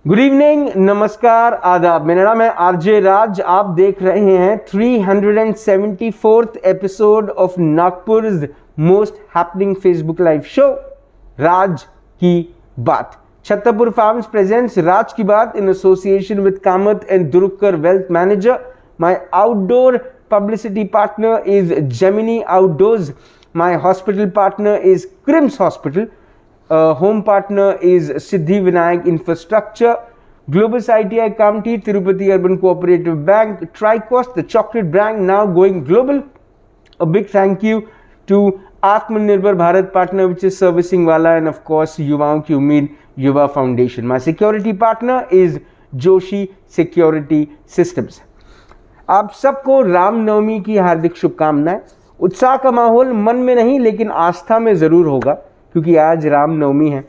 Good evening, नमस्कार, आदाब। मेरा नाम है आरजे राज। आप देख रहे हैं 374th एपिसोड ऑफ नागपुर's most happening Facebook live show राज की बात। छत्तरपुर फार्म्स प्रेजेंट्स राज की बात in association with Kamath and Durukar Wealth Manager. My outdoor publicity partner is Gemini Outdoors. My hospital partner is Crims Hospital. Home partner is Siddhi Vinayak Infrastructure. Globus ITI County, Tirupati Urban Cooperative Bank, Tricost, the chocolate brand now going global. A big thank you to Atmanirbhar Bharat partner which is servicing Wala, and of course युवाओं की उम्मीद युवा foundation. My security partner is Joshi security systems. आप सबको रामनवमी की हार्दिक शुभकामनाएं. उत्साह का माहौल मन में नहीं लेकिन आस्था में जरूर होगा क्योंकि आज रामनवमी है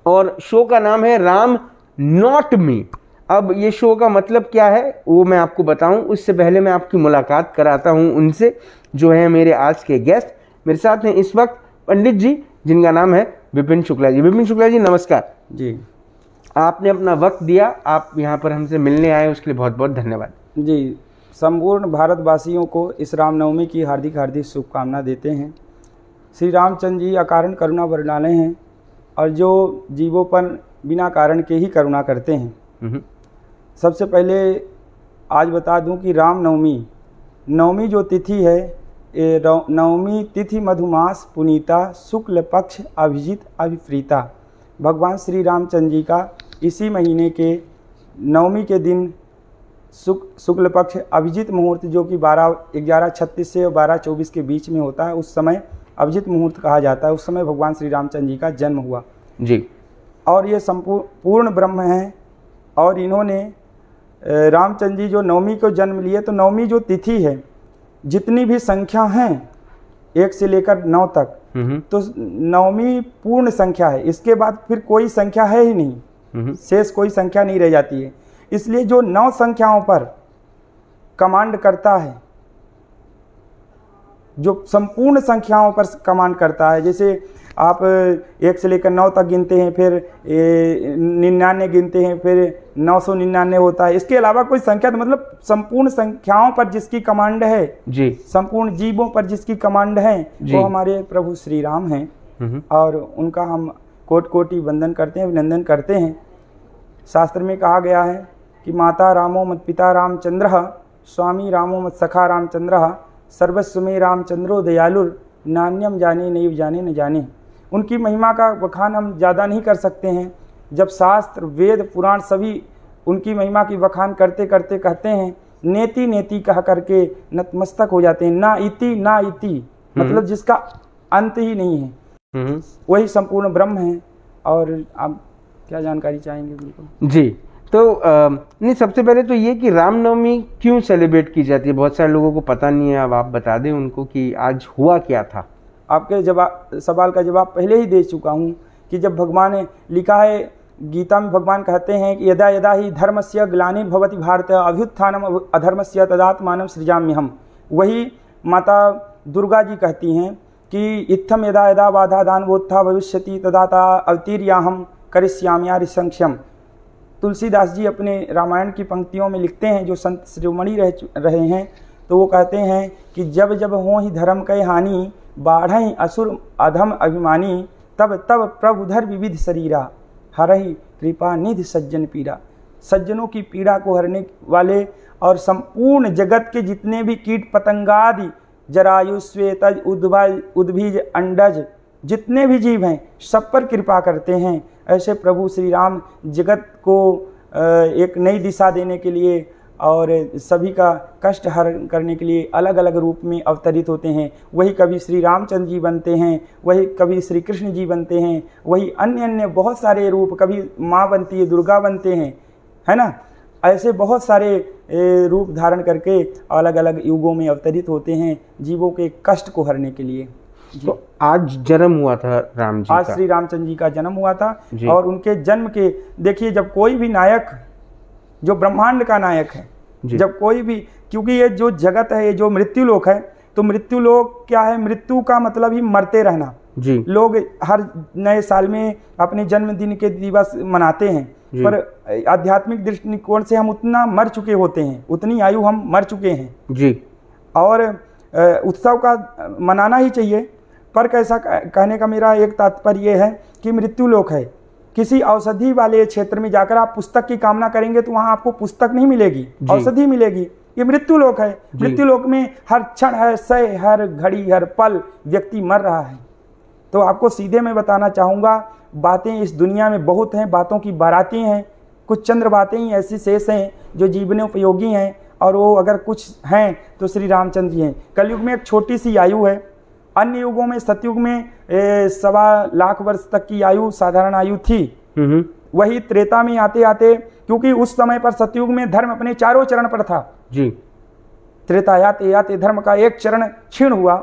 और शो का नाम है राम नॉट मी. अब ये शो का मतलब क्या है वो मैं आपको बताऊं उससे पहले मैं आपकी मुलाकात कराता हूं उनसे जो है मेरे आज के गेस्ट. मेरे साथ हैं इस वक्त पंडित जी जिनका नाम है विपिन शुक्ला जी. विपिन शुक्ला जी नमस्कार जी. आपने अपना वक्त दिया, आप यहाँ पर हमसे मिलने आए, उसके लिए बहुत बहुत धन्यवाद जी. संपूर्ण भारतवासियों को इस रामनवमी की हार्दिक हार्दिक शुभकामना देते हैं. श्री रामचंद्र जी अकारण करुणा वरणालय हैं और जो जीवों पर बिना कारण के ही करुणा करते हैं. सबसे पहले आज बता दूं कि नवमी जो तिथि है ये नवमी तिथि मधुमास पुनीता शुक्ल पक्ष अभिजित अभिप्रीता. भगवान श्री रामचंद्र जी का इसी महीने के नवमी के दिन शुक्ल पक्ष अभिजित मुहूर्त जो कि 11:36 से 12:24 के बीच में होता है, उस समय अभिजित मुहूर्त कहा जाता है. उस समय भगवान श्री रामचंद्र जी का जन्म हुआ जी. और ये संपूर्ण ब्रह्म हैं और इन्होंने रामचंद्र जी जो नवमी को जन्म लिए, तो नवमी जो तिथि है जितनी भी संख्या हैं 1 से लेकर 9 तक, तो नवमी पूर्ण संख्या है. इसके बाद फिर कोई संख्या है ही नहीं, शेष कोई संख्या नहीं रह जाती है. इसलिए जो 9 संख्याओं पर कमांड करता है, जो संपूर्ण संख्याओं पर कमांड करता है, जैसे आप 1 से लेकर 9 तक गिनते हैं, फिर 99 गिनते हैं, फिर 999 होता है. इसके अलावा कोई संख्या, तो मतलब संपूर्ण संख्याओं पर जिसकी कमांड है जी, संपूर्ण जीवों पर जिसकी कमांड है वो हमारे प्रभु श्री राम हैं और उनका हम कोटि कोटि वंदन करते हैं, अभिनंदन करते हैं. शास्त्र में कहा गया है कि माता रामो मत पिता रामचंद्र स्वामी रामो मत सखा रामचंद्र सर्वस्व में रामचंद्रो दयालुर नान्यम जाने नैव जाने न जाने. उनकी महिमा का बखान हम ज़्यादा नहीं कर सकते हैं. जब शास्त्र वेद पुराण सभी उनकी महिमा की बखान करते करते कहते हैं नेति नेति कह करके नतमस्तक हो जाते हैं. ना इति मतलब जिसका अंत ही नहीं है, वही संपूर्ण ब्रह्म है. और आप क्या जानकारी चाहेंगे? बिल्कुल जी. तो नहीं, सबसे पहले तो ये कि रामनवमी क्यों सेलिब्रेट की जाती है, बहुत सारे लोगों को पता नहीं है. अब आप बता दें उनको कि आज हुआ क्या था. आपके सवाल का जवाब पहले ही दे चुका हूँ कि जब भगवान ने लिखा है गीता में, भगवान कहते हैं कि यदा यदा ही धर्मस्य ग्लानिर्भवति भारत अभ्युत्थानम अधर्मस्य तदात्मानं सृजाम्यहम्. वही माता दुर्गा जी कहती हैं कि इत्थम यदा यदा बाधा दानवोत्था भविष्यति तदाता अवतीर्याहम करिष्याम्यारि संख्यम. तुलसीदास जी अपने रामायण की पंक्तियों में लिखते हैं, जो संत शिरोमणि रहे हैं, तो वो कहते हैं कि जब जब हो ही धर्म कै हानि बाढ़ई असुर अधम अभिमानी तब तब प्रभुधर विविध शरीरा हरहि कृपा निधि सज्जन पीड़ा. सज्जनों की पीड़ा को हरने वाले और संपूर्ण जगत के जितने भी कीट पतंगादि जरायु श्वेतज उद्भिज अंडज जितने भी जीव हैं सब पर कृपा करते हैं. ऐसे प्रभु श्री राम जगत को एक नई दिशा देने के लिए और सभी का कष्ट हरण करने के लिए अलग अलग रूप में अवतरित होते हैं. वही कभी श्री रामचंद्र जी बनते हैं, वही कभी श्री कृष्ण जी बनते हैं, वही अन्य अन्य बहुत सारे रूप, कभी माँ बनती है, दुर्गा बनते हैं, है ना. ऐसे बहुत सारे रूप धारण करके अलग अलग युगों में अवतरित होते हैं जीवों के कष्ट को हरने के लिए. तो आज जन्म हुआ था राम जी आज का. श्री रामचंद्र जी का जन्म हुआ था. और उनके जन्म के देखिए, जब कोई भी नायक जो ब्रह्मांड का नायक है, जब कोई भी, क्योंकि ये जो जगत है, ये जो मृत्यु लोक है, तो मृत्यु लोक क्या है? मृत्यु का मतलब ही मरते रहना जी. लोग हर नए साल में अपने जन्मदिन के दिवस मनाते हैं जी। पर आध्यात्मिक दृष्टिकोण से हम उतना मर चुके होते हैं, उतनी आयु हम मर चुके हैं जी। और उत्सव का मनाना ही चाहिए। पर कैसा कहने का मेरा एक तात्पर्य ये है कि मृत्यु लोक है। किसी औषधि वाले क्षेत्र में जाकर आप पुस्तक की कामना करेंगे तो वहाँ आपको पुस्तक नहीं मिलेगी, औषधि मिलेगी। ये मृत्यु लोक है। मृत्यु लोक में हर क्षण, हर सय, हर घड़ी, हर पल व्यक्ति मर रहा है। तो आपको सीधे मैं बताना चाहूँगा, बातें इस दुनिया में बहुत हैं, बातों की बाराती हैं। कुछ चंद्र बातें ही ऐसी शेष हैं जो जीवनोपयोगी हैं, और वो अगर कुछ हैं तो श्री रामचंद्र जी हैं। कलयुग में एक छोटी सी आयु है। अन्य युगों में, सतयुग में 1.25 लाख वर्ष तक की आयु साधारण आयु थी। वही त्रेता में आते आते, क्योंकि उस समय पर सतयुग में धर्म अपने चारों चरण पर था जी। त्रेता आते आते धर्म का एक चरण क्षीण हुआ,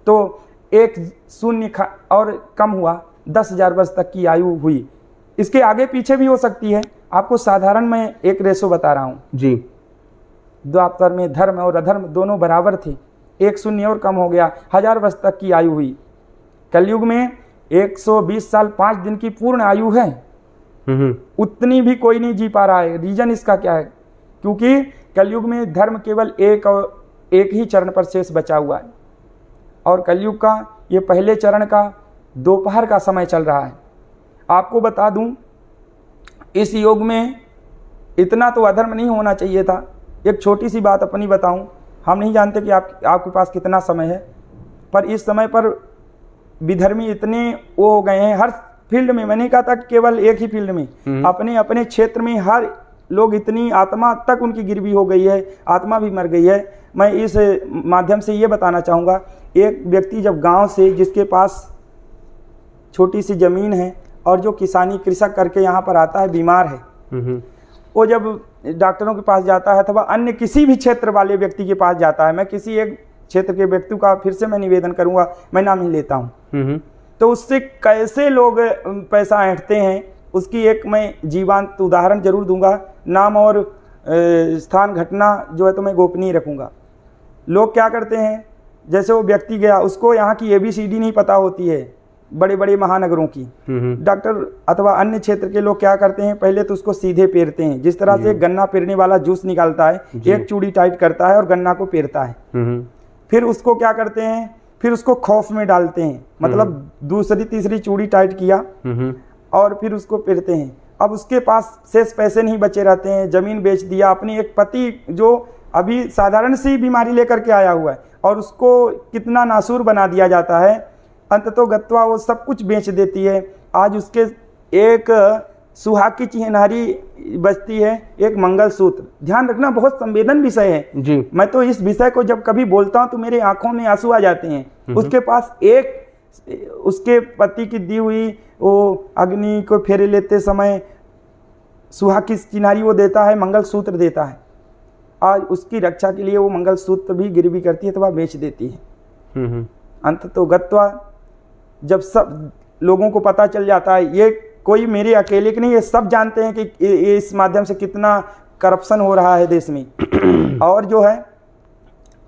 तो एक शून्य और कम हुआ, 10,000 वर्ष तक की आयु हुई। इसके आगे पीछे भी हो सकती है। आपको साधारण मैं एक रेशो बता रहा हूँ जी। द्वापर में धर्म और अधर्म दोनों बराबर थे, एक शून्य और कम हो गया, 1000 वर्ष तक की आयु हुई। कलयुग में 120 साल 5 दिन की पूर्ण आयु है, उतनी भी कोई नहीं जी पा रहा है। रीजन इसका क्या है? क्योंकि कलयुग में धर्म केवल एक ही चरण पर शेष बचा हुआ है, और कलयुग का ये पहले चरण का दोपहर का समय चल रहा है। आपको बता दूं, इस युग में इतना तो अधर्म नहीं होना चाहिए था। एक छोटी सी बात अपनी बताऊं, हम नहीं जानते कि आपके पास कितना समय है, पर इस समय पर विधर्मी इतने वो हो गए हैं हर फील्ड में। मैंने कहा था केवल एक ही फील्ड में, अपने अपने क्षेत्र में हर लोग, इतनी आत्मा तक उनकी गिरवी हो गई है, आत्मा भी मर गई है। मैं इस माध्यम से ये बताना चाहूँगा, एक व्यक्ति जब गांव से, जिसके पास छोटी सी ज़मीन है और जो किसानी कृषक करके यहाँ पर आता है, बीमार है, वो जब डॉक्टरों के पास जाता है अथवा अन्य किसी भी क्षेत्र वाले व्यक्ति के पास जाता है, मैं किसी एक क्षेत्र के व्यक्ति का फिर से मैं निवेदन करूँगा, मैं नाम ही लेता हूँ, तो उससे कैसे लोग पैसा ऐंठते हैं उसकी एक मैं जीवंत उदाहरण जरूर दूंगा। नाम और स्थान घटना जो है तो मैं गोपनीय रखूँगा। लोग क्या करते हैं, जैसे वो व्यक्ति गया, उसको यहाँ की ABCD नहीं पता होती है, बड़े बड़े महानगरों की। डॉक्टर अथवा अन्य क्षेत्र के लोग क्या करते हैं, पहले तो उसको सीधे पेरते हैं। जिस तरह से गन्ना पेरने वाला जूस निकालता है, एक चूड़ी टाइट करता है और गन्ना को पेरता है, फिर उसको क्या करते हैं, फिर उसको खौफ में डालते हैं, मतलब दूसरी तीसरी चूड़ी टाइट किया और फिर उसको पेरते हैं। अब उसके पास शेष पैसे नहीं बचे रहते हैं, जमीन बेच दिया, अपनी एक पति जो अभी साधारण सी बीमारी लेकर के आया हुआ है, और उसको कितना नासूर बना दिया जाता है, अंततोगत्वा वो सब कुछ बेच देती है। आज उसके एक सुहाग की चिन्हारी बचती है, एक मंगलसूत्र। ध्यान रखना, बहुत संवेदन विषय है जी। मैं तो इस विषय को जब कभी बोलता हूँ तो मेरे आंखों में आंसू आ जाते हैं। उसके पास एक, उसके पति की दी हुई वो अग्नि को फेरे लेते समय सुहाग की चिन्हारी वो देता है, मंगलसूत्र देता है। आज उसकी रक्षा के लिए वो मंगलसूत्र भी गिरवी करती है अथवा बेच देती है। अंततोगत्वा जब सब लोगों को पता चल जाता है, ये कोई मेरे अकेले की नहीं, ये सब जानते हैं कि इस माध्यम से कितना करप्शन हो रहा है देश में, और जो है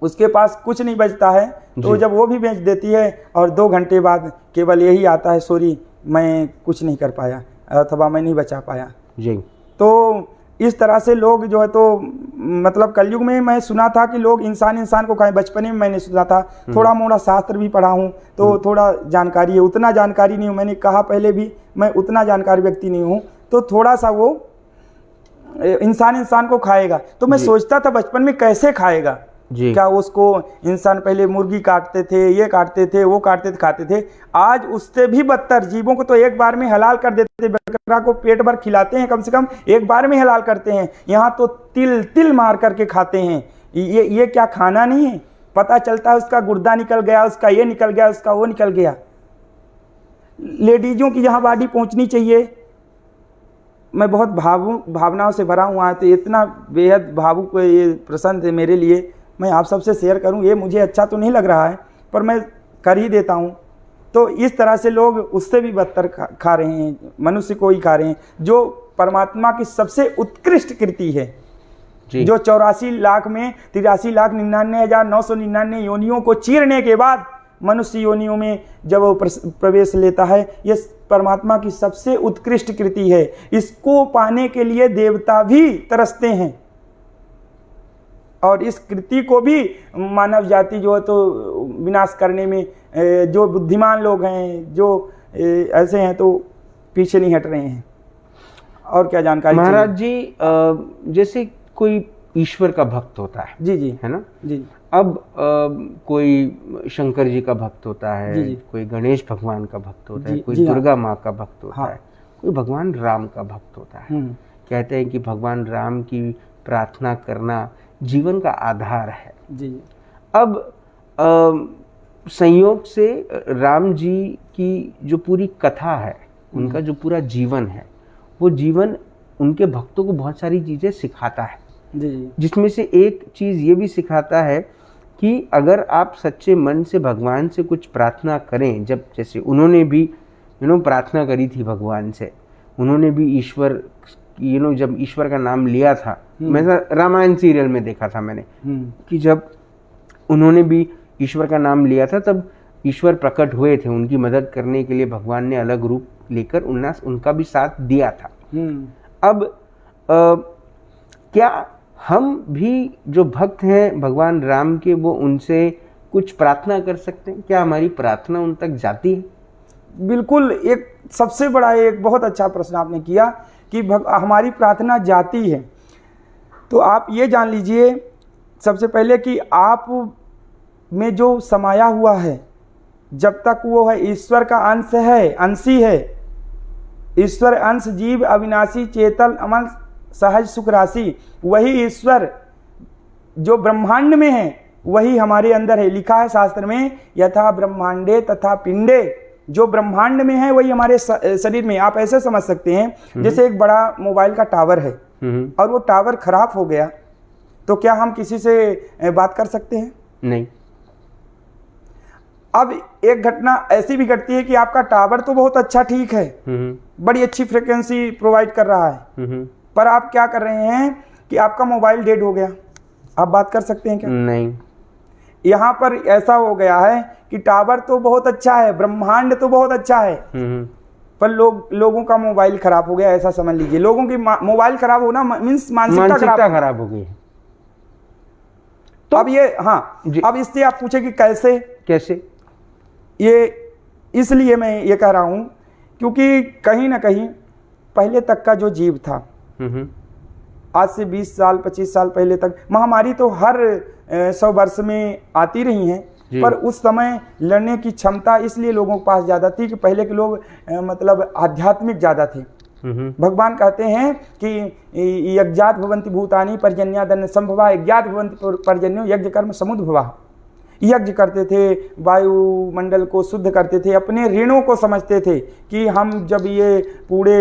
उसके पास कुछ नहीं बचता है, तो जब वो भी बेच देती है और 2 घंटे बाद केवल यही आता है, सॉरी मैं कुछ नहीं कर पाया अथवा मैं नहीं बचा पाया जी। तो इस तरह से लोग जो है तो मतलब कलयुग में मैं सुना था कि लोग इंसान को खाएं। बचपने में मैंने सुना था, थोड़ा मोड़ा शास्त्र भी पढ़ा हूँ तो थोड़ा जानकारी है, उतना जानकारी नहीं हूँ। मैंने कहा पहले भी, मैं उतना जानकारी व्यक्ति नहीं हूँ, तो थोड़ा सा वो इंसान को खाएगा। तो मैं सोचता था बचपन में कैसे खाएगा जी। क्या उसको इंसान पहले मुर्गी काटते थे, ये काटते थे, वो काटते थे, खाते थे। आज उससे भी बदतर जीवों को तो एक बार में हलाल कर देते थे। बकरा को पेट भर खिलाते हैं, कम से कम एक बार में हलाल करते हैं। यहाँ तो तिल तिल मार करके खाते हैं। ये क्या खाना नहीं है? पता चलता है उसका गुर्दा निकल गया, उसका ये निकल गया, उसका वो निकल गया। लेडीजों की जहाँ बॉडी पहुँचनी चाहिए, मैं बहुत भावनाओं से भरा हुआ है, तो इतना बेहद भावुक ये प्रसन्न है मेरे लिए, मैं आप सबसे शेयर करूं। ये मुझे अच्छा तो नहीं लग रहा है, पर मैं कर ही देता हूं। तो इस तरह से लोग उससे भी बदतर खा रहे हैं, मनुष्य को ही खा रहे हैं, जो परमात्मा की सबसे उत्कृष्ट कृति है जी। जो 84 लाख में 83,99,999 योनियों को चीरने के बाद मनुष्य योनियों में जब वो प्रवेश लेता है, ये परमात्मा की सबसे उत्कृष्ट कृति है। इसको पाने के लिए देवता भी तरसते हैं और इस कृति को भी मानव जाति जो है तो विनाश करने में जो बुद्धिमान लोग हैं, जो ऐसे हैं तो पीछे नहीं हट रहे हैं। और क्या जानकारी महाराज जी, जैसे कोई ईश्वर का भक्त होता है, जी जी, है ना जी। अब कोई शंकर जी का भक्त होता है, जी, जी। कोई गणेश भगवान का भक्त होता है, जी, कोई जी हाँ। दुर्गा माँ का भक्त होता हाँ। है, कोई भगवान राम का भक्त होता है। कहते हैं कि भगवान राम की प्रार्थना करना जीवन का आधार है। जी जी। अब संयोग से राम जी की जो पूरी कथा है, उनका जो पूरा जीवन है, वो जीवन उनके भक्तों को बहुत सारी चीज़ें सिखाता है। जी जी। जिसमें से एक चीज़ ये भी सिखाता है कि अगर आप सच्चे मन से भगवान से कुछ प्रार्थना करें, जब जैसे उन्होंने भी प्रार्थना करी थी भगवान से, उन्होंने भी ईश्वर जब ईश्वर का नाम लिया था, मैं रामायण सीरियल में देखा था मैंने कि जब उन्होंने भी ईश्वर का नाम लिया था तब ईश्वर प्रकट हुए थे उनकी मदद करने के लिए। भगवान ने अलग रूप लेकर उनका भी साथ दिया था। अब क्या हम भी जो भक्त हैं भगवान राम के, वो उनसे कुछ प्रार्थना कर सकते हैं? क्या हमारी प्रार्थना उन तक जाती है? बिल्कुल, एक सबसे बड़ा एक बहुत अच्छा प्रश्न आपने किया कि हमारी प्रार्थना जाती है। तो आप ये जान लीजिए सबसे पहले कि आप में जो समाया हुआ है, जब तक वो है ईश्वर का अंश है, अंशी है। ईश्वर अंश जीव अविनाशी चेतन अमन सहज सुख राशि, वही ईश्वर जो ब्रह्मांड में है वही हमारे अंदर है। लिखा है शास्त्र में, यथा ब्रह्मांडे तथा पिंडे, जो ब्रह्मांड में है वही हमारे शरीर में। आप ऐसे समझ सकते हैं जैसे एक बड़ा मोबाइल का टावर है और वो टावर खराब हो गया, तो क्या हम किसी से बात कर सकते हैं? नहीं। अब एक घटना ऐसी भी घटती है कि आपका टावर तो बहुत अच्छा ठीक है, बड़ी अच्छी फ्रिक्वेंसी प्रोवाइड कर रहा है, पर आप क्या कर रहे हैं कि आपका मोबाइल डेड हो गया, आप बात कर सकते हैं क्या? नहीं। यहाँ पर ऐसा हो गया है कि टावर तो बहुत अच्छा है, ब्रह्मांड तो बहुत अच्छा है, पर लोगों का मोबाइल खराब हो गया, ऐसा समझ लीजिए। लोगों की मोबाइल खराब होना मीन्स मानसिकता खराब हो गई है। तो अब ये अब इससे आप पूछे कि कैसे ये, इसलिए मैं ये कह रहा हूं क्योंकि कहीं ना कहीं पहले तक का जो जीव था, आज से 20 साल 25 साल पहले तक, महामारी तो हर 100 वर्ष में आती रही हैं, पर उस समय लड़ने की क्षमता इसलिए लोगों के पास ज़्यादा थी कि पहले के लोग मतलब आध्यात्मिक ज़्यादा थे। भगवान कहते हैं कि यज्ञात भवन्ति भूतानि पर्जन्यादन्न संभवा, यज्ञात भवन्ति पर्जन्यो यज्ञ कर्म समुद्भवा। यज्ञ करते थे, वायुमंडल को शुद्ध करते थे, अपने ऋणों को समझते थे कि हम जब ये पूरे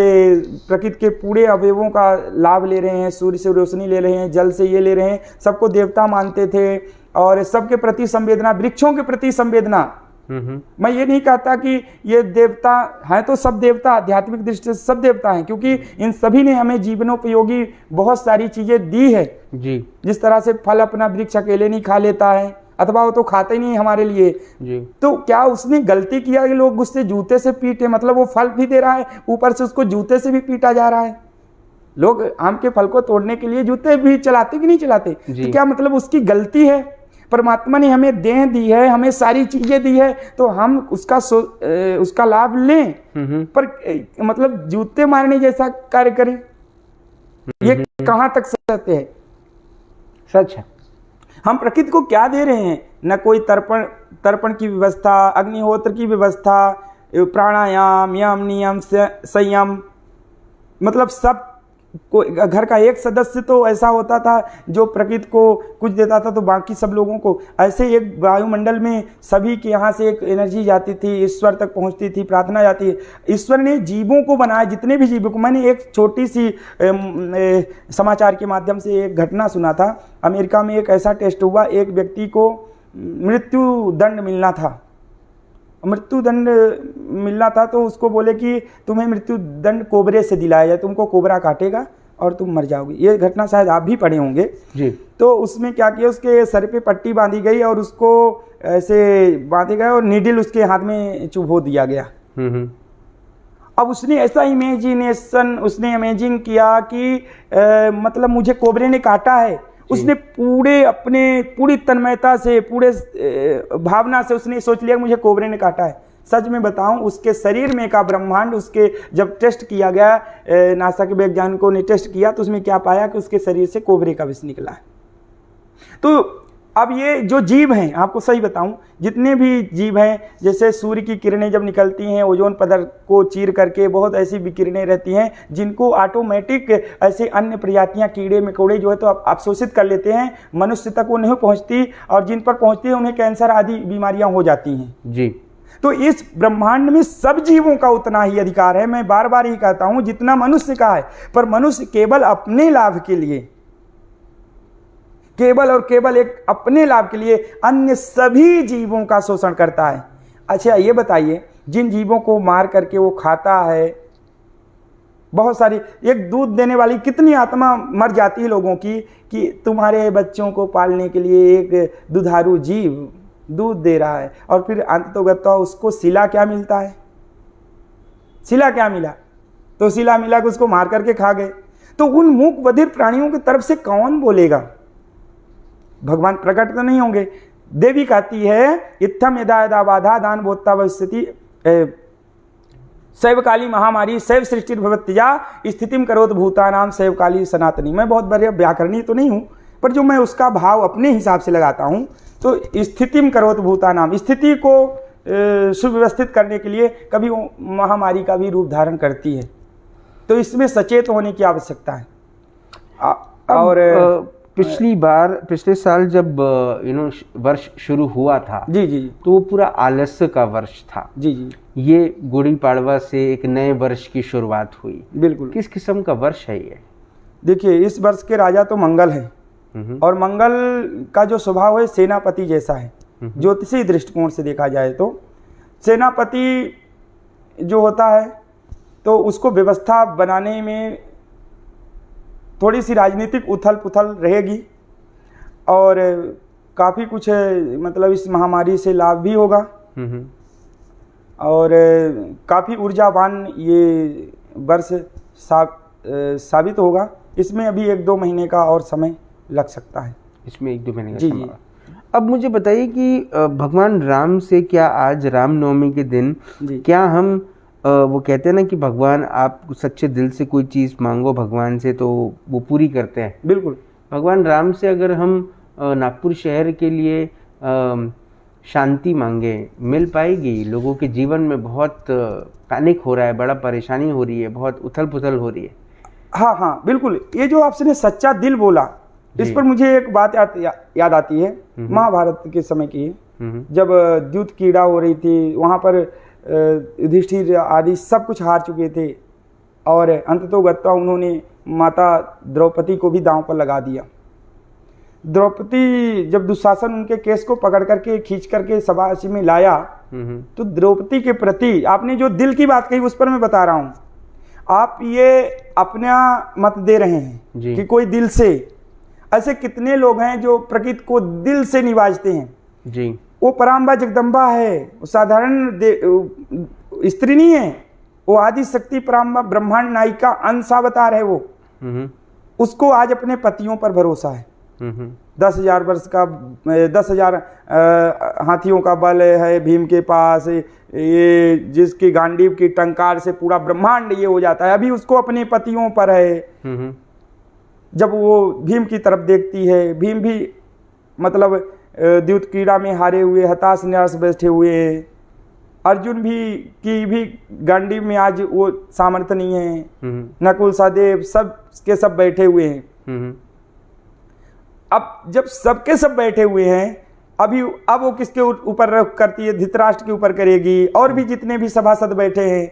प्रकृति के पूरे अवयवों का लाभ ले रहे हैं, सूर्य से रोशनी ले रहे हैं, जल से ये ले रहे हैं, सबको देवता मानते थे और सबके प्रति संवेदना, वृक्षों के प्रति संवेदना। मैं ये नहीं कहता कि ये देवता हैं, तो सब देवता आध्यात्मिक दृष्टि से सब देवता हैं, क्योंकि इन सभी ने हमें जीवनोपयोगी बहुत सारी चीजें दी है जी। जिस तरह से फल अपना वृक्ष अकेले नहीं खा लेता है, अथवा वो तो खाते ही नहीं हमारे लिए जी। तो क्या उसने गलती किया कि लोग उससे जूते से पीटे? मतलब वो फल भी दे रहा है, ऊपर से उसको जूते से भी पीटा जा रहा है। लोग आम के फल को तोड़ने के लिए जूते भी चलाते कि नहीं चलाते? तो क्या मतलब उसकी गलती है? परमात्मा ने हमें देह दी है, हमें सारी चीजें दी है, तो हम उसका लाभ लें, पर मतलब जूते मारने जैसा कार्य करें, ये कहां तक सत्य है? सच है। हम प्रकृति को क्या दे रहे हैं? न कोई तर्पण की व्यवस्था, अग्निहोत्र की व्यवस्था, प्राणायाम, यम नियम संयम, मतलब सब को। घर का एक सदस्य तो ऐसा होता था जो प्रकृति को कुछ देता था तो बाकी सब लोगों को, ऐसे एक वायुमंडल में सभी के यहाँ से एक एनर्जी जाती थी, ईश्वर तक पहुँचती थी, प्रार्थना जाती है। ईश्वर ने जीवों को बनाया, जितने भी जीवों को। मैंने एक छोटी सी समाचार के माध्यम से एक घटना सुना था। अमेरिका में एक ऐसा टेस्ट हुआ, एक व्यक्ति को मृत्यु दंड मिलना था, तो उसको बोले कि तुम्हें मृत्यु दंड कोबरे से दिलाया जाए, तुमको कोबरा काटेगा और तुम मर जाओगे। ये घटना शायद आप भी पढ़े होंगे जी। तो उसमें क्या किया, उसके सर पे पट्टी बांधी गई और उसको ऐसे बांधे गए और नीडल उसके हाथ में चुभो दिया गया। अब उसने ऐसा उसने इमेजिन किया कि मतलब मुझे कोबरे ने काटा है। उसने पूरी तन्मयता से, पूरे भावना से उसने सोच लिया मुझे कोबरे ने काटा है। सच में बताऊं, उसके शरीर में का ब्रह्मांड, उसके जब टेस्ट किया गया, नासा के वैज्ञानिकों ने टेस्ट किया तो उसमें क्या पाया कि उसके शरीर से कोबरे का विष निकला है। तो अब ये जो जीव हैं, आपको सही बताऊं, जितने भी जीव हैं, जैसे सूर्य की किरणें जब निकलती हैं ओजोन परत को चीर करके, बहुत ऐसी विकिरणें रहती हैं जिनको ऑटोमेटिक ऐसे अन्य प्रजातियां, कीड़े मकोड़े जो है तो अवशोषित कर लेते हैं, मनुष्य तक वो नहीं पहुंचती, और जिन पर पहुंचती है उन्हें कैंसर आदि बीमारियां हो जाती हैं जी। तो इस ब्रह्मांड में सब जीवों का उतना ही अधिकार है। मैं बार बार ही कहता हूं जितना मनुष्य का है, पर मनुष्य केवल अपने लाभ के लिए, केवल और केवल एक अपने लाभ के लिए अन्य सभी जीवों का शोषण करता है। अच्छा ये बताइए, जिन जीवों को मार करके वो खाता है, बहुत सारी, एक दूध देने वाली कितनी आत्मा मर जाती है लोगों की कि तुम्हारे बच्चों को पालने के लिए एक दुधारू जीव दूध दे रहा है, और फिर अंततोगत्वा उसको सिला क्या मिलता है? सिला क्या मिला? तो सिला मिला कि उसको मार करके खा गए। तो उन मूक बधिर प्राणियों की तरफ से कौन बोलेगा? भगवान प्रकट तो नहीं होंगे। देवी कहती है इत्थम यदा यदा बाधा दान बोधता भविष्यति शैवकाली महामारी शैव सृष्टि भवत्यजा स्थितिम करोत भूतानाम शैवकाली सनातनी। मैं बहुत बड़े व्याकरणी तो नहीं हूँ, पर जो मैं उसका भाव अपने हिसाब से लगाता हूँ तो स्थितिम करोत भूतानाम, स्थिति को सुव्यवस्थित करने के लिए कभी वो महामारी का भी रूप धारण करती है। तो इसमें सचेत होने की आवश्यकता है। और पिछले साल जब वर्ष शुरू हुआ था जी जी तो वो पूरा आलस्य का वर्ष था। जी जी, ये गुड़ी पाड़वा से एक नए वर्ष की शुरुआत हुई। बिल्कुल। किस किस्म का वर्ष है ये? देखिए, इस वर्ष के राजा तो मंगल है, और मंगल का जो स्वभाव है सेनापति जैसा है। ज्योतिषी दृष्टिकोण से देखा जाए तो सेनापति जो होता है तो उसको व्यवस्था बनाने में थोड़ी सी राजनीतिक उथल पुथल रहेगी, और काफ़ी कुछ मतलब इस महामारी से लाभ भी होगा, और काफ़ी ऊर्जावान ये वर्ष साबित होगा। इसमें अभी 1-2 महीने का और समय लग सकता है। इसमें 1-2 महीने का जी समय। अब मुझे बताइए कि भगवान राम से क्या आज रामनवमी के दिन क्या हम वो कहते हैं ना कि भगवान आप सच्चे दिल से कोई चीज़ मांगो भगवान से तो वो पूरी करते हैं। बिल्कुल। भगवान राम से अगर हम नागपुर शहर के लिए शांति मांगे, मिल पाएगी? लोगों के जीवन में बहुत पैनिक हो रहा है, बड़ा परेशानी हो रही है, बहुत उथल पुथल हो रही है। हाँ हाँ बिल्कुल। ये जो आपने सच्चा दिल बोला, इस पर मुझे एक बात याद आती है, महाभारत के समय की। जब द्यूत कीड़ा हो रही थी, वहाँ पर युधिष्ठिर आदि सब कुछ हार चुके थे, और अंततोगत्वा उन्होंने माता द्रौपदी को भी दांव पर लगा दिया। द्रौपदी, जब दुशासन उनके केस को पकड़ करके खींच करके सभा में लाया, तो द्रौपदी के प्रति आपने जो दिल की बात कही उस पर मैं बता रहा हूँ। आप ये अपना मत दे रहे हैं कि कोई दिल से, ऐसे कितने लोग हैं जो प्रकृति को दिल से निवाजते हैं जी। वो पराम्बा जगदम्बा है, वो साधारण स्त्री नहीं है, वो आदि शक्ति पराम्बा ब्रह्मांड नायिका अंशावतार है वो। उसको आज अपने पतियों पर भरोसा है। 10,000 वर्ष का 10,000 हाथियों का बल है भीम के पास, ये जिसकी गांडीव की टंकार से पूरा ब्रह्मांड ये हो जाता है, अभी उसको अपने पतियों पर है। जब वो भीम की तरफ देखती है, भीम भी मतलब द्यूत क्रीड़ा में हारे हुए हताश निराश बैठे हुए हैं। अर्जुन भी गांडीव में आज वो सामर्थ्य नहीं है। नकुल सहदेव सब के सब बैठे हुए हैं। अब जब सबके सब बैठे हुए हैं, अब वो किसके ऊपर रुख करती है? धृतराष्ट्र के ऊपर करेगी, और भी जितने भी सभासद बैठे हैं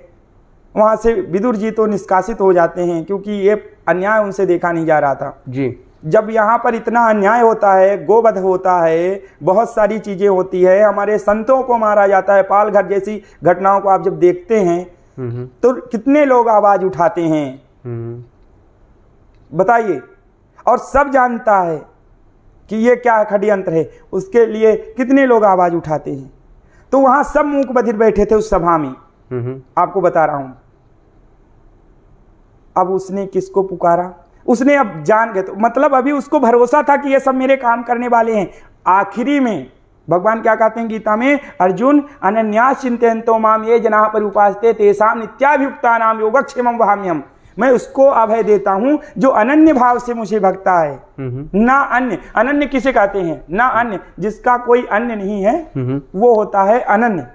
वहां से विदुर जी तो निष्कासित हो जाते हैं, क्योंकि ये अन्याय उनसे देखा नहीं जा रहा था जी। जब यहाँ पर इतना अन्याय होता है, गोवध होता है, बहुत सारी चीजें होती है, हमारे संतों को मारा जाता है, पालघर जैसी घटनाओं को आप जब देखते हैं तो कितने लोग आवाज उठाते हैं। बताइए। और सब जानता है कि ये क्या षड्यंत्र है, उसके लिए कितने लोग आवाज उठाते हैं। तो वहां सब मूक बधिर बैठे थे उस सभा में, आपको बता रहा हूं। अब उसने किसको पुकारा? उसने अब जान गए, तो मतलब अभी उसको भरोसा था कि ये सब मेरे काम करने वाले हैं। आखिरी में भगवान क्या कहते हैं गीता में? अर्जुन अनन्यास चिंतयन्तो माम ये जनाः पर्युपासते तेषां नित्याभियुक्तानां योगक्षेमं वहाम्यहम्। मैं उसको अभय देता हूं जो अनन्य भाव से मुझे भक्ता है, ना अन्य। अनन्य किसे कहते हैं? ना अन्य, जिसका कोई अन्य नहीं है वो होता है अनन्य।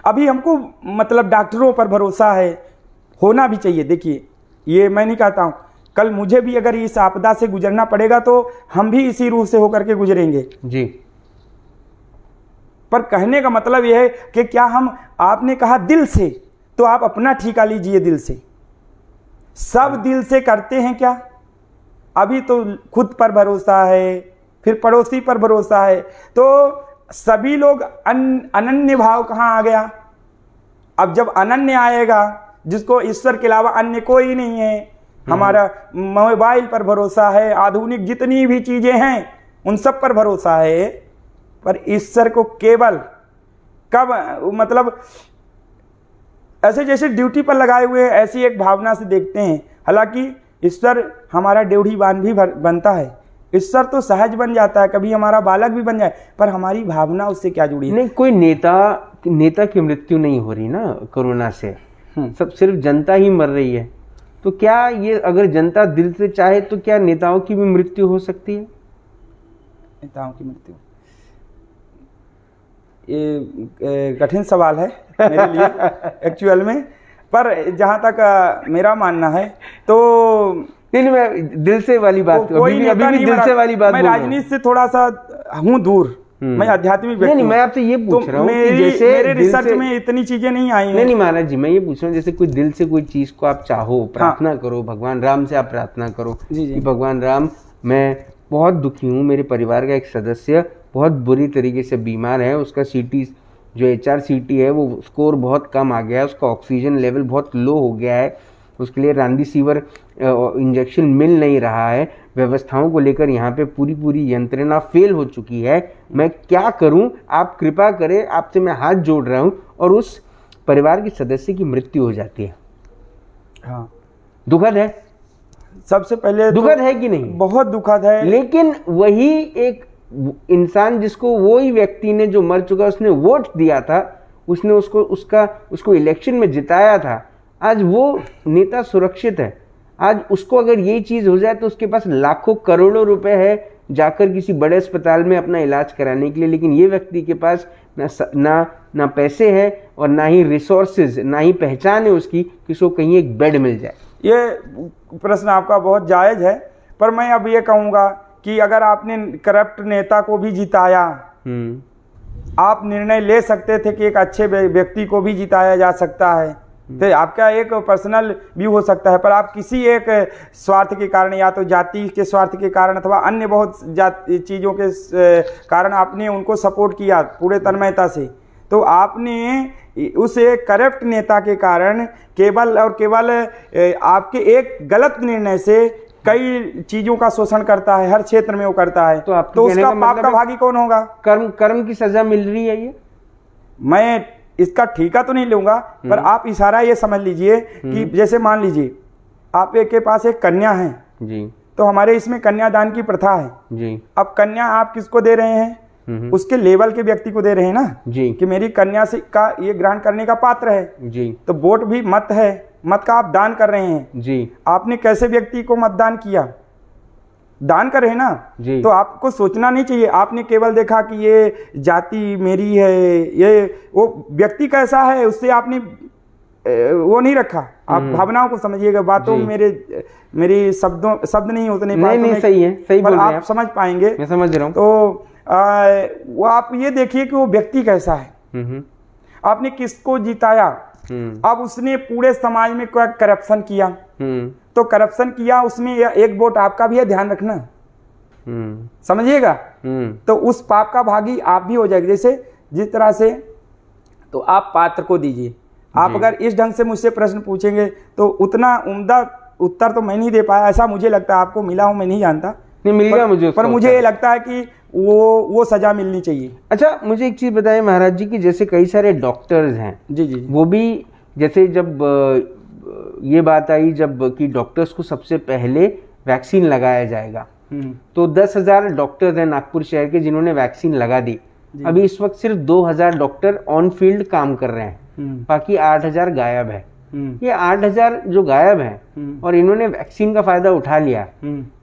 अभी हमको मतलब डॉक्टरों पर भरोसा है, होना भी चाहिए। देखिए, ये मैं नहीं कहता हूं, कल मुझे भी अगर इस आपदा से गुजरना पड़ेगा तो हम भी इसी रूह से होकर के गुजरेंगे जी। पर कहने का मतलब यह है कि क्या हम, आपने कहा दिल से, तो आप अपना ठीका लीजिए दिल से। सब दिल से करते हैं क्या? अभी तो खुद पर भरोसा है, फिर पड़ोसी पर भरोसा है, तो सभी लोग अनन्य भाव कहाँ आ गया? अब जब अनन्य आएगा, जिसको ईश्वर के अलावा अन्य कोई नहीं है, हमारा मोबाइल पर भरोसा है, आधुनिक जितनी भी चीजें हैं उन सब पर भरोसा है, पर ईश्वर को केवल कब, मतलब ऐसे जैसे ड्यूटी पर लगाए हुए ऐसी एक भावना से देखते हैं। हालांकि ईश्वर हमारा ड्यूटीवान भी बनता है, ईश्वर तो सहज बन जाता है, कभी हमारा बालक भी बन जाए, पर हमारी भावना उससे क्या जुड़ी है? नहीं, कोई नेता की मृत्यु नहीं हो रही ना कोरोना से, सब सिर्फ जनता ही मर रही है। तो क्या ये, अगर जनता दिल से चाहे तो क्या नेताओं की भी मृत्यु हो सकती है? नेताओं की मृत्यु, ये कठिन सवाल है मेरे लिए एक्चुअल में, पर जहां तक मेरा मानना है तो नहीं, मैं दिल से वाली बात, कोई नेता नहीं, दिल से वाली बात, मैं राजनीति से थोड़ा सा हूं दूर, मैं आध्यात्मिक व्यक्ति। नहीं, मैं आपसे ये पूछ रहा हूँ कि जैसे मेरे रिसर्च में इतनी चीजें नहीं आई हैं। नहीं महाराज जी, मैं ये पूछ रहा हूँ, जैसे कोई दिल से कोई चीज को आप चाहो, प्रार्थना करो, भगवान राम से आप प्रार्थना करो कि भगवान राम, मैं बहुत दुखी हूँ, मेरे परिवार का एक सदस्य बहुत बुरी तरीके से बीमार है, उसका सीटी जो HRCT है वो स्कोर बहुत कम आ गया है, उसका ऑक्सीजन लेवल बहुत लो हो गया है, उसके लिए रेमडेसिविर इंजेक्शन मिल नहीं रहा है, व्यवस्थाओं को लेकर यहाँ पे पूरी यंत्रणा फेल हो चुकी है, मैं क्या करूँ? आप कृपा करें, आपसे मैं हाथ जोड़ रहा हूँ। और उस परिवार के सदस्य की मृत्यु हो जाती है। हाँ, दुखद है, सबसे पहले दुखद है कि नहीं? बहुत दुखद है। लेकिन वही एक इंसान जिसको, वही व्यक्ति ने जो मर चुका, उसने वोट दिया था, उसने उसको इलेक्शन में जिताया था, आज वो नेता सुरक्षित है। आज उसको अगर यही चीज हो जाए तो उसके पास लाखों करोड़ों रुपए है जाकर किसी बड़े अस्पताल में अपना इलाज कराने के लिए, लेकिन ये व्यक्ति के पास ना पैसे है और ना ही रिसोर्सेज, ना ही पहचान है उसकी कि उसको कहीं एक बेड मिल जाए। ये प्रश्न आपका बहुत जायज है, पर मैं अब ये कहूँगा कि अगर आपने करप्ट नेता को भी जिताया, आप निर्णय ले सकते थे कि एक अच्छे व्यक्ति को भी जिताया जा सकता है, तो आपका एक पर्सनल व्यू हो सकता है, पर आप किसी एक स्वार्थ के कारण, या तो जाति के स्वार्थ के कारण अथवा अन्य बहुत चीज़ों के कारण आपने उनको सपोर्ट किया पूरे तन्मयता से, तो आपने उस एक करप्ट नेता के कारण केवल और केवल आपके एक गलत निर्णय से कई चीजों का शोषण करता है, हर क्षेत्र में वो करता है, तो उसका पाप का भागी कौन होगा? कर्म की सजा मिल रही है। ये मैं इसका ठीका तो नहीं लूंगा, पर आप इशारा ये समझ लीजिए कि जैसे मान लीजिए आप के पास एक कन्या है जी, तो हमारे इसमें कन्यादान की प्रथा है जी। अब कन्या आप किसको दे रहे हैं? उसके लेवल के व्यक्ति को दे रहे हैं ना जी, कि मेरी कन्या से का ये ग्रहण करने का पात्र है जी। तो वोट भी मत है, मत का आप दान कर रहे हैं जी। आपने कैसे व्यक्ति को मतदान किया? दान कर रहे हैं ना जी। तो आपको सोचना नहीं चाहिए, आपने केवल देखा कि ये जाति मेरी है, ये वो व्यक्ति कैसा है उससे आपने वो नहीं रखा। आप भावनाओं को समझिएगा, बातों में मेरी शब्द नहीं उतने नहीं, सही है, सही बोल रहे हैं आप समझ पाएंगे, मैं समझ रहा हूँ। तो वो आप ये देखिए कि वो व्यक्ति कैसा है, आपने किसको जिताया। अब उसने पूरे समाज में क्या करप्शन किया, तो करप्शन किया उसमें एक वोट आपका भी है, ध्यान रखना, समझिएगा। तो उस पाप का भागी आप भी हो जाएगा। जैसे जिस तरह से तो आप पात्र को दीजिए, आप अगर इस ढंग से मुझसे प्रश्न पूछेंगे तो उतना उम्दा उत्तर तो मैं नहीं दे पाया, ऐसा मुझे लगता है, आपको मिला हो मैं नहीं जानता। नहीं मिल गया मुझे, पर मुझे ये लगता है कि वो सजा मिलनी चाहिए। अच्छा मुझे एक चीज बताएं महाराज जी, कि जैसे कई सारे डॉक्टर्स हैं, जी जी वो भी जैसे जब ये बात आई जब कि डॉक्टर्स को सबसे पहले वैक्सीन लगाया जाएगा, तो 10,000 डॉक्टर्स हैं नागपुर शहर के जिन्होंने वैक्सीन लगा दी। अभी इस वक्त सिर्फ 2,000 डॉक्टर ऑन फील्ड काम कर रहे हैं, बाकी 8,000 गायब है। ये 8,000 जो गायब हैं और इन्होंने वैक्सीन का फायदा उठा लिया,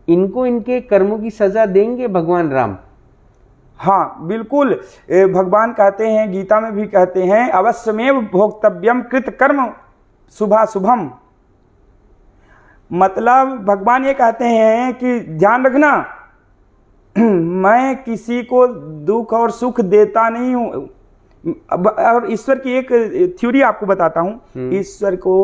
इनको इनके कर्मों की सजा देंगे भगवान राम? हाँ बिल्कुल, भगवान कहते हैं, गीता में भी कहते हैं, अवश्यमेव भोक्तव्यम कृत कर्म शुभाशुभम। मतलब भगवान ये कहते हैं कि ध्यान रखना, मैं किसी को दुख और सुख देता नहीं हूं। और ईश्वर की एक थ्योरी आपको बताता हूं, ईश्वर को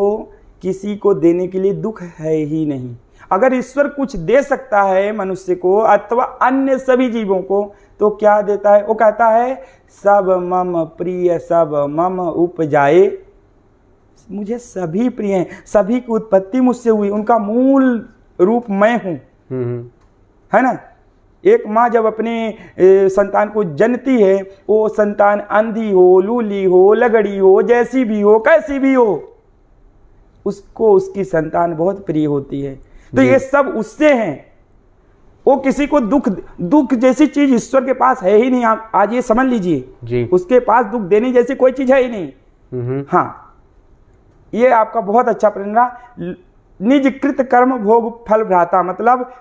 किसी को देने के लिए दुख है ही नहीं। अगर ईश्वर कुछ दे सकता है मनुष्य को अथवा अन्य सभी जीवों को, तो क्या देता है? वो कहता है सब मम प्रिय सब मम उपजाए, मुझे सभी प्रिय हैं, सभी की उत्पत्ति मुझसे हुई, उनका मूल रूप मैं हूं, है ना। एक माँ जब अपने संतान को जनती है, वो संतान अंधी हो, लूली हो, लगड़ी हो, जैसी भी हो, कैसी भी हो, उसको उसकी संतान बहुत प्रिय होती है। तो ये सब उससे हैं। वो किसी को दुख जैसी चीज ईश्वर के पास है ही नहीं। आप आज ये समझ लीजिए, उसके पास दुख देने जैसी कोई चीज है ही नहीं। हाँ, ये आपका बहुत अच्छा प्रेरणा। निज कृत कर्म भोग फल भ्राता, मतलब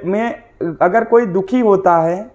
मैं अगर कोई दुखी होता है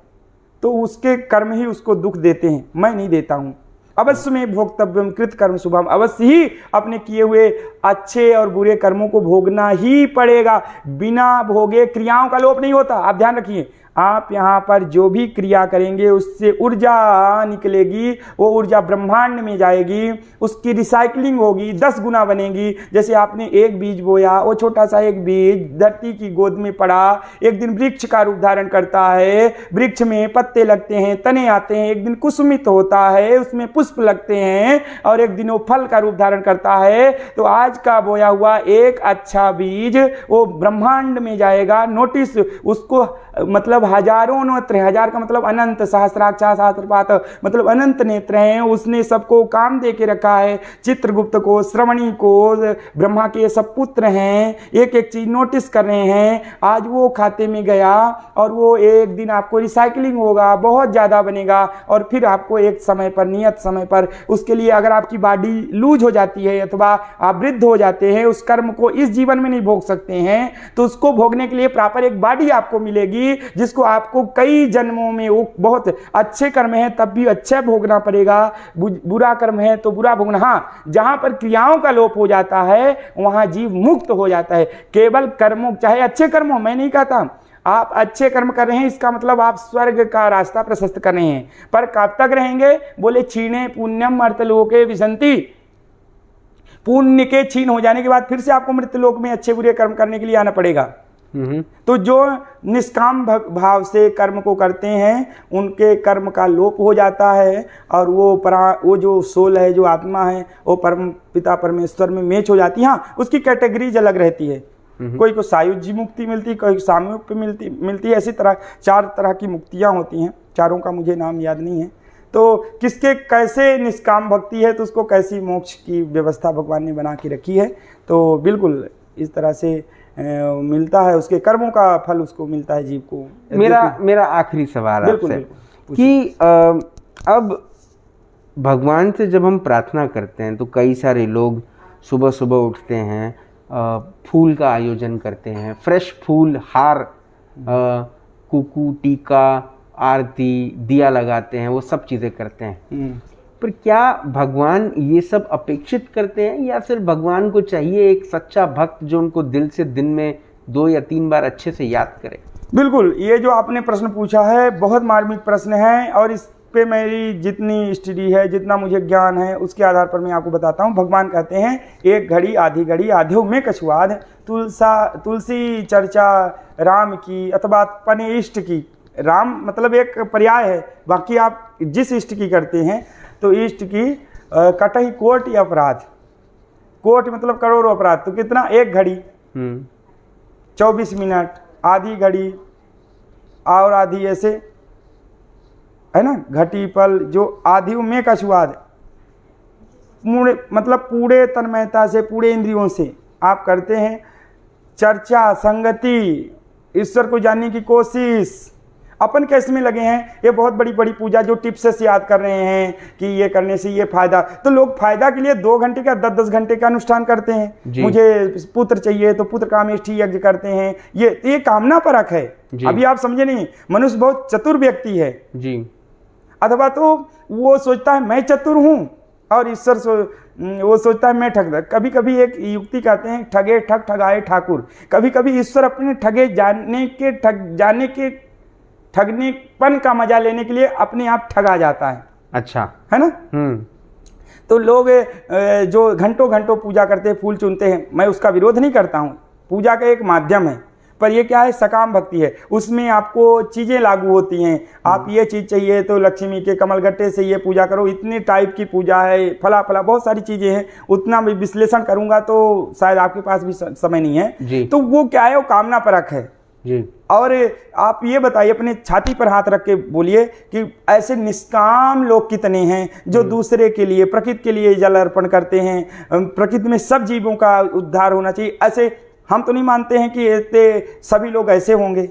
तो उसके कर्म ही उसको दुख देते हैं, मैं नहीं देता हूं। अवश्य में भोक्तव्यम कृत कर्म शुभम, अवश्य ही अपने किए हुए अच्छे और बुरे कर्मों को भोगना ही पड़ेगा। बिना भोगे क्रियाओं का लोप नहीं होता। आप ध्यान रखिए, आप यहाँ पर जो भी क्रिया करेंगे उससे ऊर्जा निकलेगी, वो ऊर्जा ब्रह्मांड में जाएगी, उसकी रिसाइकलिंग होगी, 10 गुना बनेगी। जैसे आपने एक बीज बोया, वो छोटा सा एक बीज धरती की गोद में पड़ा, एक दिन वृक्ष का रूप धारण करता है, वृक्ष में पत्ते लगते हैं, तने आते हैं, एक दिन कुसुमित होता है, उसमें पुष्प लगते हैं, और एक दिन वो फल का रूप धारण करता है। तो आज का बोया हुआ एक अच्छा बीज वो ब्रह्मांड में जाएगा। नोटिस उसको, मतलब हजारों नेत्र, हजार का मतलब अनंत, सहस्राक्षा सहस्त्रपात, मतलब अनंत नेत्र हैं। उसने सबको काम दे के रखा है, चित्रगुप्त को, श्रवणी को, ब्रह्मा के सब पुत्र हैं, एक एक चीज नोटिस कर रहे हैं। आज वो खाते में गया और वो एक दिन आपको रिसाइकलिंग होगा, बहुत ज्यादा बनेगा, और फिर आपको एक समय पर, नियत समय पर, उसके लिए अगर आपकी बॉडी लूज हो जाती है अथवा आप वृद्ध हो जाते हैं, उस कर्म को इस जीवन में नहीं भोग सकते हैं, तो उसको भोगने के लिए प्रॉपर एक बॉडी आपको मिलेगी, जिसको आपको कई जन्मों में, वो बहुत अच्छे कर्म है तब भी अच्छा भोगना पड़ेगा, बुरा कर्म है तो बुरा भोगना। हाँ, जहां पर क्रियाओं का लोप हो जाता है वहां जीव मुक्त हो जाता है। केवल कर्मों, चाहे अच्छे कर्म हो, मैं नहीं कहता आप अच्छे कर्म कर रहे हैं इसका मतलब आप स्वर्ग का रास्ता प्रशस्त कर रहे हैं, पर कब तक रहेंगे? बोले क्षीणे पुण्यम मर्त्यलोके विसंति, पुण्य के क्षीण हो जाने के बाद फिर से आपको मृत्युलोक में अच्छे बुरे कर्म करने के लिए आना पड़ेगा। तो जो निष्काम भाव से कर्म को करते हैं उनके कर्म का लोप हो जाता है, और वो जो सोल है, जो आत्मा है, वो परम पिता परमेश्वर में मैच हो जाती है। हाँ, उसकी कैटेगरीज अलग रहती है, कोई को सायुज्य मुक्ति मिलती, कोई साम्युक्त मिलती है। ऐसी तरह 4 तरह की मुक्तियां होती हैं, चारों का मुझे नाम याद नहीं है। तो किसके कैसे निष्काम भक्ति है तो उसको कैसी मोक्ष की व्यवस्था भगवान ने बना के रखी है। तो बिल्कुल इस तरह से मिलता है, उसके कर्मों का फल उसको मिलता है जीव को। मेरा आखिरी सवाल आपसे कि अब भगवान से जब हम प्रार्थना करते हैं तो कई सारे लोग सुबह सुबह उठते हैं, फूल का आयोजन करते हैं, फ्रेश फूल, हार, कुकू, टीका, आरती, दिया लगाते हैं, वो सब चीज़ें करते हैं। पर क्या भगवान ये सब अपेक्षित करते हैं, या फिर भगवान को चाहिए एक सच्चा भक्त जो उनको दिल से दिन में 2 या 3 बार अच्छे से याद करे? बिल्कुल, ये जो आपने प्रश्न पूछा है बहुत मार्मिक प्रश्न है, और इस पे मेरी जितनी स्टडी है, जितना मुझे ज्ञान है, उसके आधार पर मैं आपको बताता हूँ। भगवान कहते हैं एक घड़ी आधी घड़ी आधो में कछुआद, तुलसी चर्चा राम की अथवा अपने इष्ट की। राम मतलब एक पर्याय है, बाकी आप जिस इष्ट की करते हैं तो इष्ट की कटही कोटि अपराध, कोटि मतलब करोड़ों अपराध, तो कितना? एक घड़ी हम्म 24 मिनट, आधी घड़ी और आधी ऐसे, है ना, घटी पल जो आधी में का स्वाद पूरे मतलब पूरे तन्मयता से, पूरे इंद्रियों से आप करते हैं। चर्चा, संगति, ईश्वर को जानने की कोशिश, अपन कैसे में लगे हैं, ये बहुत बड़ी बड़ी पूजा जो टिप्स से याद कर रहे हैं कि ये करने से ये फायदा, तो लोग फायदा के लिए 2 घंटे का 10-10 घंटे का अनुष्ठान करते हैं। मुझे पुत्र चाहिए तो पुत्र कामेष्ठी यज्ञ करते हैं, ये कामना परक है। अभी आप समझे नहीं, मनुष्य बहुत चतुर व्यक्ति है जी। अथवा तो वो सोचता है मैं चतुर हूं और ईश्वर वो सोचता है मैं ठग। कभी कभी एक युक्ति कहते हैं, ठगे ठग ठगाए ठाकुर। कभी कभी ईश्वर अपने ठगने के ठगनेपन का मजा लेने के लिए अपने आप ठगा जाता है। अच्छा, है ना। तो लोग जो घंटों घंटों पूजा करते हैं, फूल चुनते हैं, मैं उसका विरोध नहीं करता हूँ, पूजा का एक माध्यम है, पर ये क्या है, सकाम भक्ति है। उसमें आपको चीज़ें लागू होती हैं। आप ये चीज़ चाहिए तो लक्ष्मी के कमलगट्टे से ये पूजा करो, इतनी टाइप की पूजा है, फला फला बहुत सारी चीज़ें हैं। उतना भी विश्लेषण करूंगा तो शायद आपके पास भी समय नहीं है। तो वो क्या है, वो कामना परक है जी। और आप ये बताइए, अपने छाती पर हाथ रख के बोलिए कि ऐसे निष्काम लोग कितने हैं जो दूसरे के लिए, प्रकृति के लिए जल अर्पण करते हैं। प्रकृति में सब जीवों का उद्धार होना चाहिए। ऐसे हम तो नहीं मानते हैं कि ऐसे सभी लोग ऐसे होंगे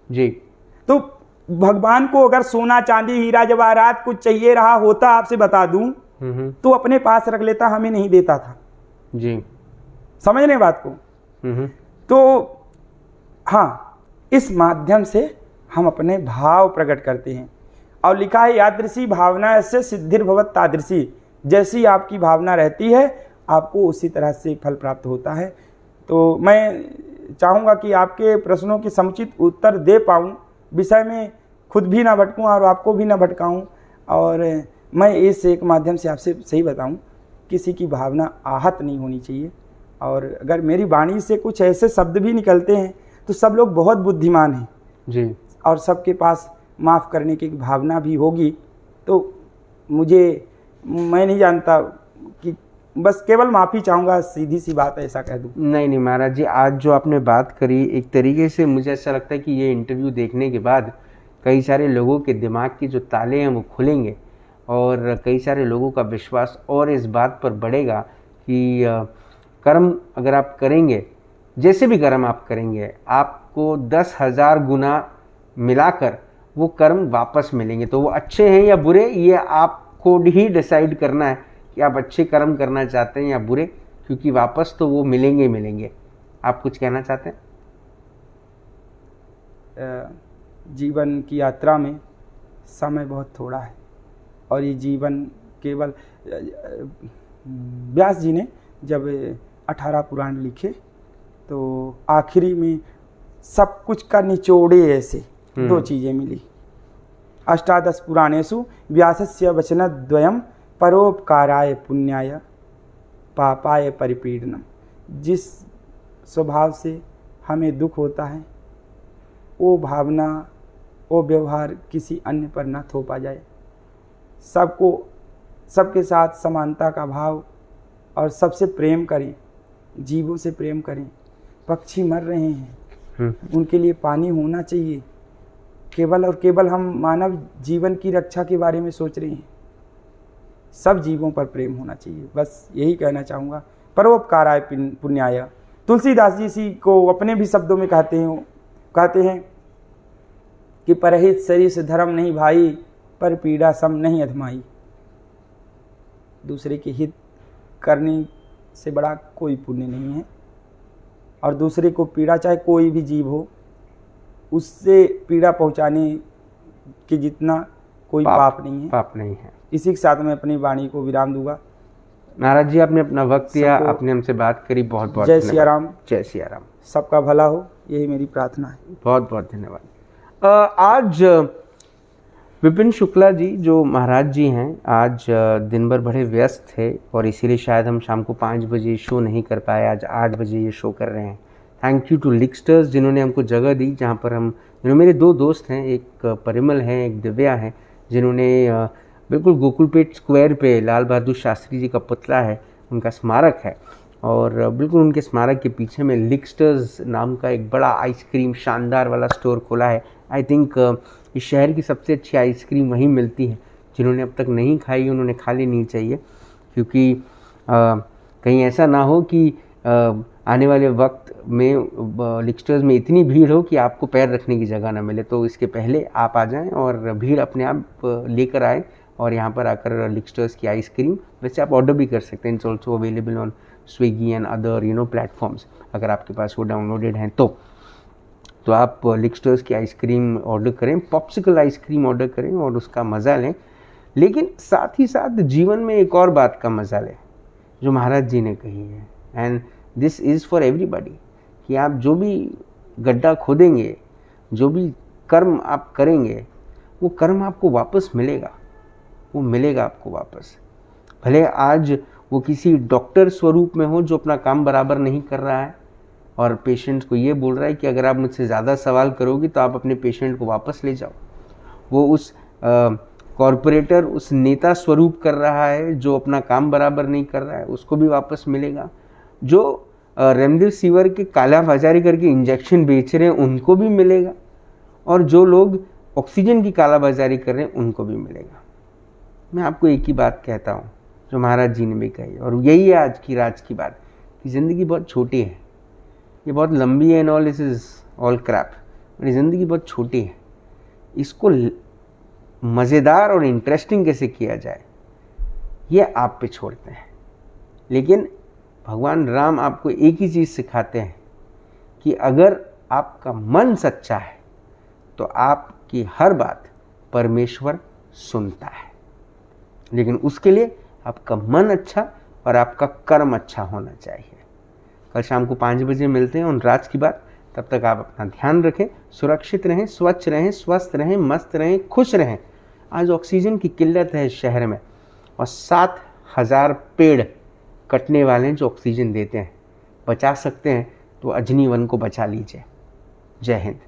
जी। तो भगवान को अगर सोना चांदी हीरा जवाहरात कुछ चाहिए रहा होता, आपसे बता दूं, तो अपने पास रख लेता, हमें नहीं देता था जी। समझ रहे बात को। तो हाँ, इस माध्यम से हम अपने भाव प्रकट करते हैं। और लिखा है, यादृशी भावना से सिद्धिर्भवत तादृशी। जैसी आपकी भावना रहती है आपको उसी तरह से फल प्राप्त होता है। तो मैं चाहूँगा कि आपके प्रश्नों के समुचित उत्तर दे पाऊँ, विषय में खुद भी ना भटकूँ और आपको भी ना भटकाऊँ। और मैं इस एक माध्यम से आपसे सही बताऊँ, किसी की भावना आहत नहीं होनी चाहिए। और अगर मेरी वाणी से कुछ ऐसे शब्द भी निकलते हैं तो सब लोग बहुत बुद्धिमान हैं जी, और सबके पास माफ़ करने की भावना भी होगी। तो मैं नहीं जानता कि बस केवल माफ़ी चाहूँगा, सीधी सी बात है, ऐसा कह दूँ। नहीं महाराज जी, आज जो आपने बात करी, एक तरीके से मुझे ऐसा लगता है कि ये इंटरव्यू देखने के बाद कई सारे लोगों के दिमाग के जो ताले हैं वो खुलेंगे और कई सारे लोगों का विश्वास और इस बात पर बढ़ेगा कि कर्म अगर आप करेंगे, जैसे भी कर्म आप करेंगे, आपको 10,000 गुना मिलाकर वो कर्म वापस मिलेंगे। तो वो अच्छे हैं या बुरे, ये आपको ही डिसाइड करना है कि आप अच्छे कर्म करना चाहते हैं या बुरे, क्योंकि वापस तो वो मिलेंगे ही मिलेंगे। आप कुछ कहना चाहते हैं? जीवन की यात्रा में समय बहुत थोड़ा है और ये जीवन केवल व्यास जी ने जब 18 पुराण लिखे तो आखिरी में सब कुछ का निचोड़े ऐसे 2 चीज़ें मिली। 18 पुराणेषु व्यासस्य वचनद्वयम् परोपकाराय पुण्याय पापाय परिपीडनम। जिस स्वभाव से हमें दुख होता है वो भावना, वो व्यवहार किसी अन्य पर न थोपा जाए। सबके साथ समानता का भाव और सबसे प्रेम करें, जीवों से प्रेम करें। पक्षी मर रहे हैं, उनके लिए पानी होना चाहिए। केवल और केवल हम मानव जीवन की रक्षा के बारे में सोच रहे हैं। सब जीवों पर प्रेम होना चाहिए, बस यही कहना चाहूँगा। परोपकाराय पुण्याय। तुलसीदास जी इसी को अपने भी शब्दों में कहते हैं कि परहित शरीर से धर्म नहीं भाई, पर पीड़ा सम नहीं अधमाई। दूसरे के हित करने से बड़ा कोई पुण्य नहीं है और दूसरे को पीड़ा, चाहे कोई भी जीव हो, उससे पीड़ा पहुंचाने के जितना कोई पाप नहीं है। इसी के साथ मैं अपनी वाणी को विराम दूंगा। महाराज जी, आपने अपना वक्त दिया, आपने हमसे बात करी, बहुत बहुत जय सिया राम। जय सिया राम। सबका भला हो, यही मेरी प्रार्थना है। बहुत बहुत धन्यवाद। आज विपिन शुक्ला जी जो महाराज जी हैं, आज दिन भर बड़े व्यस्त थे और इसीलिए शायद हम शाम को 5 बजे शो नहीं कर पाए। आज 8 बजे ये शो कर रहे हैं। थैंक यू टू लिक्स्टर्स जिन्होंने हमको जगह दी, जहाँ पर मेरे 2 दोस्त हैं, एक परिमल हैं, एक दिव्या हैं, जिन्होंने बिल्कुल गोकुलपेट स्क्वायर पे लाल बहादुर शास्त्री जी का पुतला है, उनका स्मारक है, और बिल्कुल उनके स्मारक के पीछे में लिक्स्टर्स नाम का एक बड़ा आइसक्रीम शानदार वाला स्टोर खोला है। आई थिंक इस शहर की सबसे अच्छी आइसक्रीम वहीं मिलती है। जिन्होंने अब तक नहीं खाई उन्होंने खा लेनी चाहिए, क्योंकि कहीं ऐसा ना हो कि आने वाले वक्त में लिक्स्टर्स में इतनी भीड़ हो कि आपको पैर रखने की जगह ना मिले। तो इसके पहले आप आ जाएं और भीड़ अपने आप लेकर आए और यहाँ पर आकर लिक्स्टर्स की आइसक्रीम, वैसे आप ऑर्डर भी कर सकते हैं, it's also available on Swiggy and other platforms, अगर आपके पास वो डाउनलोडेड हैं तो आप लिक्स्टर्स की आइसक्रीम ऑर्डर करें, पॉप्सिकल आइसक्रीम ऑर्डर करें और उसका मज़ा लें। लेकिन साथ ही साथ जीवन में एक और बात का मज़ा लें जो महाराज जी ने कही है, and this is for everybody, कि आप जो भी गड्ढा खोदेंगे, जो भी कर्म आप करेंगे, वो कर्म आपको वापस मिलेगा, वो मिलेगा आपको वापस। भले आज वो किसी डॉक्टर स्वरूप में हो जो अपना काम बराबर नहीं कर रहा है और पेशेंट को ये बोल रहा है कि अगर आप मुझसे ज़्यादा सवाल करोगे तो आप अपने पेशेंट को वापस ले जाओ। वो उस कॉरपोरेटर, उस नेता स्वरूप कर रहा है जो अपना काम बराबर नहीं कर रहा है, उसको भी वापस मिलेगा। जो रेमडेसिविर के काला बाजारी करके इंजेक्शन बेच रहे हैं उनको भी मिलेगा, और जो लोग ऑक्सीजन की काला बाजारी कर रहे हैं उनको भी मिलेगा। मैं आपको एक ही बात कहता हूँ जो महाराज जी ने भी कही, और यही है आज की राज की बात, कि ज़िंदगी बहुत छोटी है, ये बहुत लंबी है and all, this is all crap. मेरी ज़िंदगी बहुत छोटी है, इसको मज़ेदार और इंटरेस्टिंग कैसे किया जाए ये आप पे छोड़ते हैं। लेकिन भगवान राम आपको एक ही चीज़ सिखाते हैं कि अगर आपका मन सच्चा है तो आपकी हर बात परमेश्वर सुनता है, लेकिन उसके लिए आपका मन अच्छा और आपका कर्म अच्छा होना चाहिए। कल शाम को 5 बजे मिलते हैं उन राज की बात। तब तक आप अपना ध्यान रखें, सुरक्षित रहें, स्वच्छ रहें, स्वस्थ रहें, मस्त रहें, खुश रहें। आज ऑक्सीजन की किल्लत है इस शहर में और 7,000 पेड़ कटने वाले हैं जो ऑक्सीजन देते हैं। बचा सकते हैं तो अजनी वन को बचा लीजिए। जय हिंद।